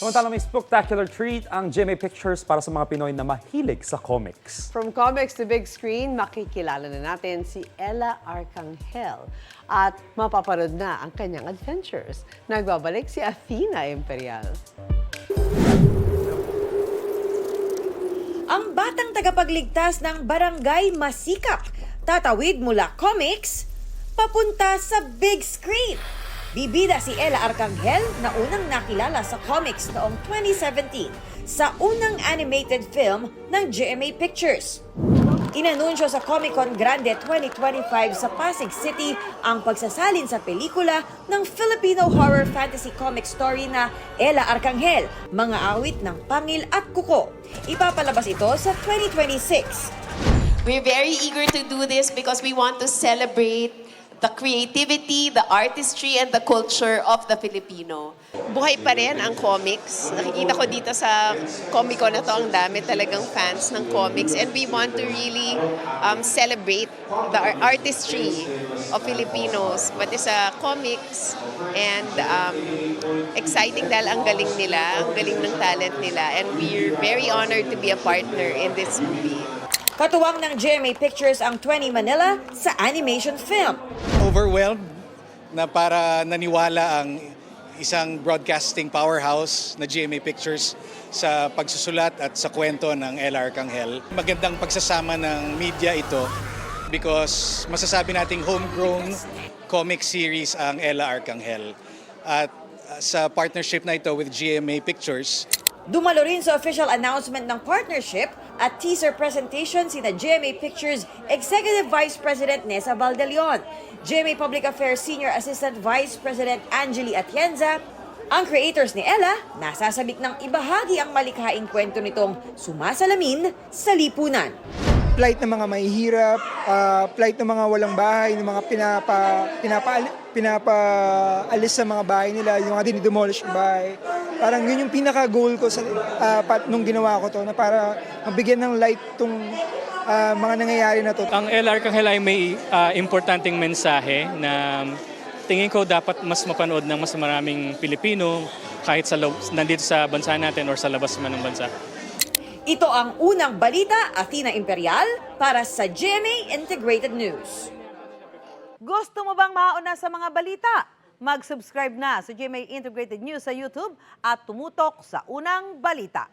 Samantalang may spectacular treat ang GMA Pictures para sa mga Pinoy na mahilig sa comics. From comics to big screen, makikilala na natin si Ella Arcangel at mapaparod na ang kanyang adventures. Nagbabalik si Athena Imperial. Ang batang tagapagligtas ng barangay Masikap, tatawid mula comics, papunta sa big screen. Bibida si Ella Arcangel na unang nakilala sa comics noong 2017 sa unang animated film ng GMA Pictures. Inanunsyo sa Comic Con Grande 2025 sa Pasig City ang pagsasalin sa pelikula ng Filipino horror fantasy comic story na Ella Arcangel, Mga Awit ng Pangil at Kuko. Ipapalabas ito sa 2026. We're very eager to do this because we want to celebrate the creativity, the artistry, and the culture of the Filipino. Buhay pa rin ang comics. Nakikita ko dito sa Comic Con na to, ang dami talagang fans ng comics. And we want to really celebrate the artistry of Filipinos, pati sa comics. And exciting dahil ang galing nila, ang galing ng talent nila. And we're very honored to be a partner in this movie. Katuwang ng GMA Pictures ang 20 Manila sa animation film. Overwhelmed na para naniwala ang isang broadcasting powerhouse na GMA Pictures sa pagsusulat at sa kwento ng Ella Arcangel. Magandang pagsasama ng media ito because masasabi nating homegrown comic series ang Ella Arcangel. At sa partnership na ito with GMA Pictures, Dumalo rin sa official announcement ng partnership at teaser presentation sina GMA Pictures Executive Vice President Nessa Valdelion, GMA Public Affairs Senior Assistant Vice President Angeli Atienza. Ang creators ni Ella nasasabik ng ibahagi ang malikhaing kwento nitong sumasalamin sa lipunan. Plight ng mga mahihirap, plight ng mga walang bahay, ng mga pinapaalis sa mga bahay nila, yung mga dinidemolish yung bahay. Parang yun yung pinaka-goal ko sa nung ginawa ko to, na para mabigyan ng light tong mga nangyayari na to. Ang Ella Arcangel ay may importanteng mensahe na tingin ko dapat mas mapanood ng mas maraming Pilipino kahit nandito sa bansa natin or sa labas man ng bansa. Ito ang unang balita, Athena Imperial, para sa GMA Integrated News. Gusto mo bang mauna sa mga balita? Mag-subscribe na sa GMA Integrated News sa YouTube at tumutok sa unang balita.